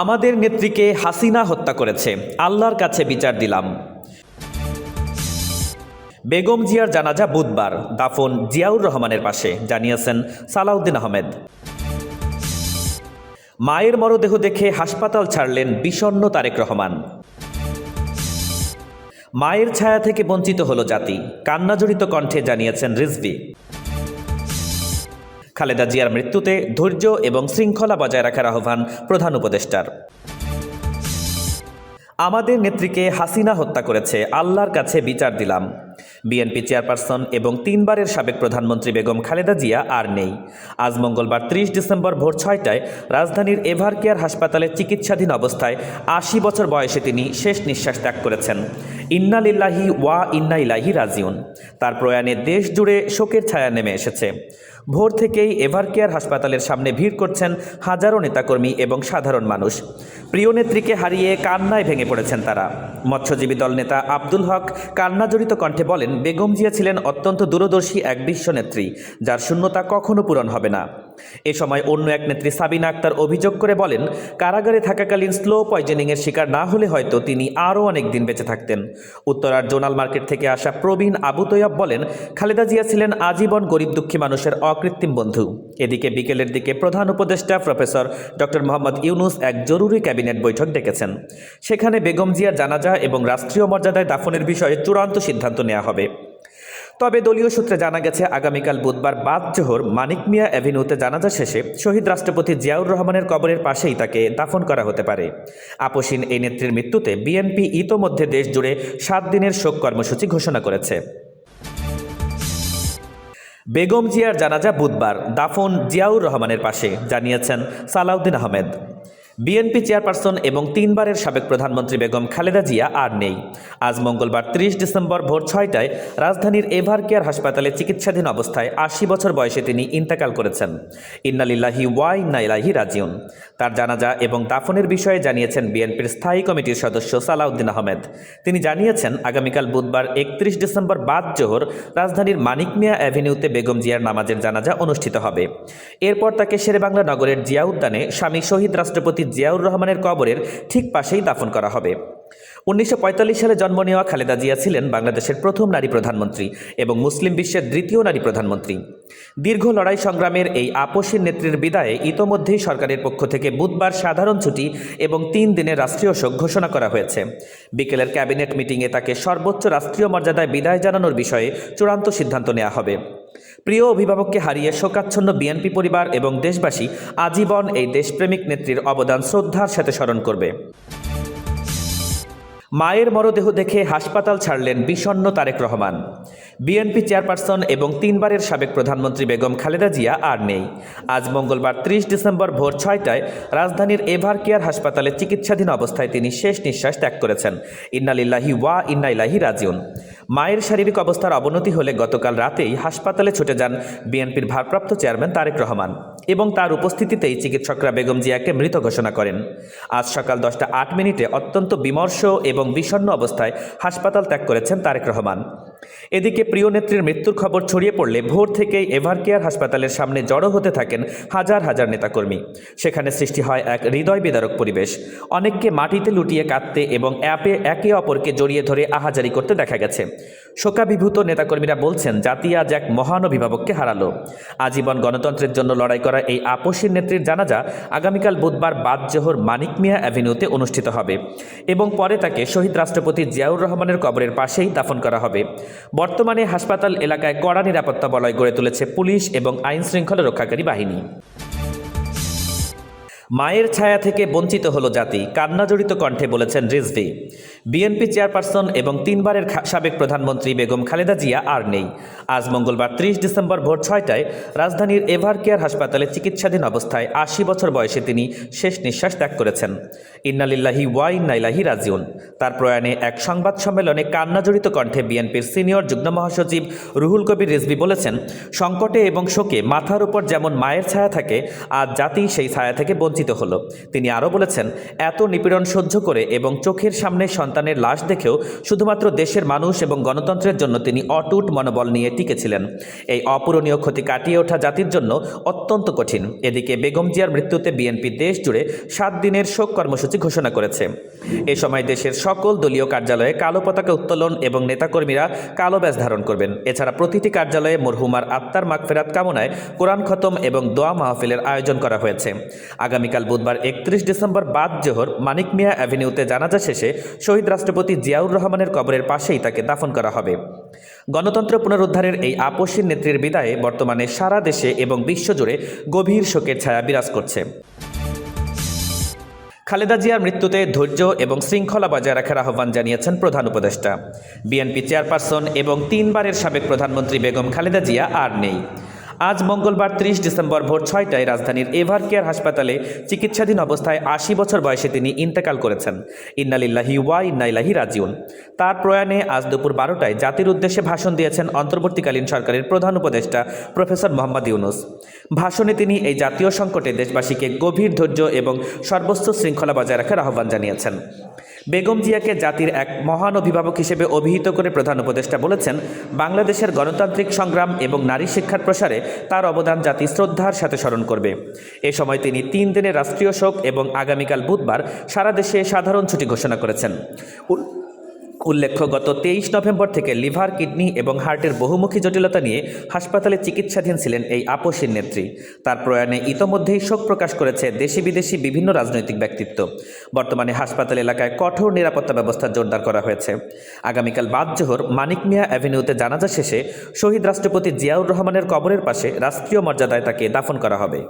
আমাদের নেত্রীকে হাসিনা হত্যা করেছে, আল্লাহর কাছে বিচার দিলাম। বেগম জিয়ার জানাজা বুধবার, দাফন জিয়াউর রহমানের পাশে, জানিয়েছেন সালাউদ্দিন আহমেদ। মায়ের মরদেহ দেখে হাসপাতাল ছাড়লেন বিষণ্ণ তারেক রহমান। মায়ের ছায়া থেকে বঞ্চিত হলো জাতি, কান্নাজড়িত কণ্ঠে জানিয়েছেন রিজভী। খালেদা জিয়ার মৃত্যুতে ধৈর্য এবং শৃঙ্খলা বজায় রাখার আহ্বান প্রধান উপদেষ্টার। আমাদের নেত্রীকে হাসিনা হত্যা করেছে, আল্লাহর কাছে বিচার দিলাম। বিএনপি চেয়ারপারসন এবং 3 বারের সাবেক প্রধানমন্ত্রী বেগম খালেদা জিয়া আর নেই। আজ মঙ্গলবার 30 ডিসেম্বর ভোর 6টায় রাজধানীর এভার কেয়ার হাসপাতালে চিকিৎসাধীন অবস্থায় 80 বছর বয়সে তিনি শেষ নিঃশ্বাস ত্যাগ করেছেন। ইন্না লিল্লাহি ওয়া ইন্না ইলাইহি রাজিউন। তার প্রয়াণে দেশ জুড়ে শোকের ছায়া নেমে এসেছে। ভোর থেকেই এভার কেয়ার হাসপাতালের সামনে ভিড় করছেন হাজারো নেতাকর্মী এবং সাধারণ মানুষ। প্রিয় নেত্রীকে হারিয়ে কান্নায় ভেঙে পড়েছেন তারা। মৎস্যজীবী দল নেতা আব্দুল হক কান্নাজড়িত কণ্ঠে বলেন, বেগম জিয়া ছিলেন অত্যন্ত দূরদর্শী এক বিশ্বনেত্রী, যার শূন্যতা কখনো পূরণ হবে না। এ সময় অন্য এক নেত্রী সাবিনা আক্তার অভিযোগ করে বলেন, কারাগারে থাকাকালীন স্লো পয়জনিংয়ের শিকার না হলে হয়তো তিনি আরও অনেক দিন বেঁচে থাকতেন। উত্তরার জোনাল মার্কেট থেকে আসা প্রবীণ আবু তৈয়ব বলেন, খালেদা জিয়া ছিলেন আজীবন গরিব দুঃখী মানুষের অকৃত্রিম বন্ধু। এদিকে বিকেলের দিকে প্রধান উপদেষ্টা প্রফেসর ডক্টর মোহাম্মদ ইউনুস এক জরুরি ক্যাবিনেট বৈঠক ডেকেছেন। সেখানে বেগম জিয়ার জানাজা এবং রাষ্ট্রীয় মর্যাদায় দাফনের বিষয়ে চূড়ান্ত সিদ্ধান্ত নেওয়া হবে। তবে দলীয় সূত্রে জানা গেছে, আগামীকাল বুধবার বাদ জোহর মানিক মিয়া অ্যাভিনিউতে জানাজা শেষে শহীদ রাষ্ট্রপতি জিয়াউর রহমানের কবরের পাশেই তাকে দাফন করা হতে পারে। আপসীন এই নেত্রীর মৃত্যুতে বিএনপি ইতোমধ্যে দেশ জুড়ে 7 দিনের শোক কর্মসূচি ঘোষণা করেছে। বেগম জিয়ার জানাজা বুধবার, দাফন জিয়াউর রহমানের পাশে, জানিয়েছেন সালাউদ্দিন আহমেদ। বিএনপি চেয়ারপারসন এবং 3 বারের সাবেক প্রধানমন্ত্রী বেগম খালেদা জিয়া আর নেই। আজ মঙ্গলবার 30 ডিসেম্বর ভোর 6টায় রাজধানীর এভার কেয়ার হাসপাতালে চিকিৎসাধীন অবস্থায় 80 বছর বয়সে তিনি ইন্তেকাল করেছেন। ইন্না লিল্লাহি ওয়া ইন্না ইলাইহি রাজিউন। তার জানাজা এবং দাফনের বিষয়ে জানিয়েছেন বিএনপির স্থায়ী কমিটির সদস্য সালাউদ্দিন আহমেদ। তিনি জানিয়েছেন, আগামীকাল বুধবার 31 ডিসেম্বর বাদ জোহর রাজধানীর মানিক মিয়া অ্যাভিনিউতে বেগম জিয়ার নামাজের জানাজা অনুষ্ঠিত হবে। এরপর তাকে শেরেবাংলা নগরের জিয়া উদ্যানে স্বামী শহীদ রাষ্ট্রপতি জিয়াউর রহমানের কবরের ঠিক পাশেই দাফন করা হবে। 1945 সালে জন্ম নেওয়া খালেদা জিয়া ছিলেন বাংলাদেশের প্রথম নারী প্রধানমন্ত্রী এবং মুসলিম বিশ্বের দ্বিতীয় নারী প্রধানমন্ত্রী। দীর্ঘ লড়াই সংগ্রামের এই আপসীন নেত্রীর বিদায়ে ইতোমধ্যেই সরকারের পক্ষ থেকে বুধবার সাধারণ ছুটি এবং 3 দিনের রাষ্ট্রীয় শোক ঘোষণা করা হয়েছে। বিকেলের ক্যাবিনেট মিটিংয়ে তাকে সর্বোচ্চ রাষ্ট্রীয় মর্যাদায় বিদায় জানানোর বিষয়ে চূড়ান্ত সিদ্ধান্ত নেওয়া হবে। প্রিয় অভিভাবককে হারিয়ে শোকাচ্ছন্ন বিএনপি পরিবার এবং দেশবাসী আজীবন এই দেশপ্রেমিক নেত্রীর অবদান শ্রদ্ধার সাথে স্মরণ করবে। মায়ের মরদেহ দেখে হাসপাতাল ছাড়লেন বিষণ্ণ তারেক রহমান। বিএনপি চেয়ারপারসন এবং 3 বারের সাবেক প্রধানমন্ত্রী বেগম খালেদা জিয়া আর নেই। আজ মঙ্গলবার 30 ডিসেম্বর ভোর 6টায় রাজধানীর এভার কেয়ার হাসপাতালে চিকিৎসাধীন অবস্থায় তিনি শেষ নিঃশ্বাস ত্যাগ করেছেন। ইন্না লিল্লাহি ওয়া ইন্না ইলাইহি রাজিউন। মায়ের শারীরিক অবস্থার অবনতি হলে গতকাল রাতেই হাসপাতালে ছুটে যান বিএনপির ভারপ্রাপ্ত চেয়ারম্যান তারেক রহমান এবং তার উপস্থিতিতেই চিকিৎসকরা বেগম জিয়াকে মৃত ঘোষণা করেন। আজ সকাল 10টা 8 মিনিটে অত্যন্ত বিমর্ষ এবং বিষণ্ণ অবস্থায় হাসপাতাল ত্যাগ করেছেন তারেক রহমান। এদিকে প্রিয় নেত্রীর মৃত্যুর খবর ছড়িয়ে পড়লে ভোর থেকেই এভার কেয়ার হাসপাতালের সামনে জড়ো হতে থাকেন হাজার হাজার নেতাকর্মী। সেখানে সৃষ্টি হয় এক হৃদয় বিদারক পরিবেশ। অনেককে মাটিতে লুটিয়ে কাঁদতে এবং একে অপরকে জড়িয়ে ধরে আহাজারি করতে দেখা গেছে। শোকাভিভূত নেতাকর্মীরা বলছেন, জাতি আজ এক মহান অভিভাবককে হারালো। আজীবন গণতন্ত্রের জন্য লড়াই করা এই আপসীন নেত্রীর জানাজা আগামীকাল বুধবার বাদ জোহর মানিক মিয়া অ্যাভিনিউতে অনুষ্ঠিত হবে এবং পরে তাকে শহীদ রাষ্ট্রপতি জিয়াউর রহমানের কবরের পাশেই দাফন করা হবে। বর্তমানে হাসপাতাল এলাকায় কড়া নিরাপত্তা বলয় গড়ে তুলেছে পুলিশ এবং আইন শৃঙ্খলা রক্ষাকারী বাহিনী। মায়ের ছায়া থেকে বঞ্চিত হলো জাতি, কান্নাজড়িত কণ্ঠে বলেছেন রিজভী। বিএনপি চেয়ারপারসন এবং 3 বারের সাবেক প্রধানমন্ত্রী বেগম খালেদা জিয়া আর নেই। আজ মঙ্গলবার 30 ডিসেম্বর ভোর 6টায় রাজধানীর এভার কেয়ার হাসপাতালে চিকিৎসাধীন অবস্থায় 80 বছর বয়সে তিনি শেষ নিঃশ্বাস ত্যাগ করেছেন। ইন্না লিল্লাহি ওয়া ইন্না ইলাইহি রাজিউন। তার প্রয়াণে এক সংবাদ সম্মেলনে কান্নাজড়িত কণ্ঠে বিএনপির সিনিয়র যুগ্ম মহাসচিব রুহুল কবির রিজভী বলেছেন, সংকটে এবং শোকে মাথার উপর যেমন মায়ের ছায়া থাকে, আজ জাতি সেই ছায়া থেকে বঞ্চিত উপস্থিত হলো। তিনি আরও বলেছেন, এত নিপীড়ন সহ্য করে এবং চোখের সামনে সন্তানের লাশ দেখেও শুধুমাত্র দেশের মানুষ এবং গণতন্ত্রের জন্য তিনি অটুট মনোবল নিয়ে টিকেছিলেন। এই অপূরণীয় ক্ষতি কাটিয়ে ওঠা জাতির জন্য অত্যন্ত কঠিন। এদিকে বেগম জিয়ার মৃত্যুতে বিএনপি দেশ জুড়ে 7 দিনের শোক কর্মসূচি ঘোষণা করেছে। এ সময় দেশের সকল দলীয় কার্যালয়ে কালো পতাকা উত্তোলন এবং নেতাকর্মীরা কালো ব্যাজ ধারণ করবেন। এছাড়া প্রতিটি কার্যালয়ে মরহুমার আত্মার মাগফিরাত কামনায় কোরআন খতম এবং দোয়া মাহফিলের আয়োজন করা হয়েছে। আগামীকাল বুধবার 31 ডিসেম্বর বাদ জোহর মানিক মিয়া অ্যাভিনিউতে জানাজা শেষে শহীদ রাষ্ট্রপতি জিয়াউর রহমানের কবরের পাশেই তাকে দাফন করা হবে। গণতন্ত্র পুনরুদ্ধারের এই আপসীর নেত্রীর বিদায়ে বর্তমানে সারা দেশে এবং বিশ্বজুড়ে গভীর শোকের ছায়া বিরাজ করছে। খালেদা জিয়ার মৃত্যুতে ধৈর্য এবং শৃঙ্খলা বজায় রাখার আহ্বান জানিয়েছেন প্রধান উপদেষ্টা। বিএনপি চেয়ারপারসন এবং 3 বারের সাবেক প্রধানমন্ত্রী বেগম খালেদা জিয়া আর নেই। আজ মঙ্গলবার 30 ডিসেম্বর ভোর 6টায় রাজধানীর এভার কেয়ার হাসপাতালে চিকিৎসাধীন অবস্থায় 80 বছর বয়সে তিনি ইন্তেকাল করেছেন। ইন্না লিল্লাহি ওয়া ইন্না ইলাইহি রাজিউন। তার প্রয়াণে আজ দুপুর 12টায় জাতির উদ্দেশ্যে ভাষণ দিয়েছেন অন্তর্বর্তীকালীন সরকারের প্রধান উপদেষ্টা প্রফেসর মোহাম্মদ ইউনূস। ভাষণে তিনি এই জাতীয় সংকটে দেশবাসীকে গভীর ধৈর্য এবং সর্বোচ্চ শৃঙ্খলা বজায় রাখার আহ্বান জানিয়েছেন। বেগম জিয়াকে জাতির এক মহান অভিভাবক হিসেবে অভিহিত করে প্রধান উপদেষ্টা বলেছেন, বাংলাদেশের গণতান্ত্রিক সংগ্রাম এবং নারী শিক্ষার প্রসারে তার অবদান জাতি শ্রদ্ধার সাথে স্মরণ করবে। এ সময় তিনি 3 দিনের রাষ্ট্রীয় শোক এবং আগামীকাল বুধবার সারা দেশে সাধারণ ছুটি ঘোষণা করেছেন। উল্লেখ্য, গত 23 নভেম্বর থেকে লিভার, কিডনি এবং হার্টের বহুমুখী জটিলতা নিয়ে হাসপাতালে চিকিৎসাধীন ছিলেন এই আপসীর নেত্রী। তার প্রয়াণে ইতোমধ্যেই শোক প্রকাশ করেছে দেশি বিদেশি বিভিন্ন রাজনৈতিক ব্যক্তিত্ব। বর্তমানে হাসপাতাল এলাকায় কঠোর নিরাপত্তা ব্যবস্থা জোরদার করা হয়েছে। আগামীকাল বাদ জোহর মানিক মিয়া অ্যাভিনিউতে জানাজা শেষে শহীদ রাষ্ট্রপতি জিয়াউর রহমানের কবরের পাশে রাষ্ট্রীয় মর্যাদায় তাকে দাফন করা হবে।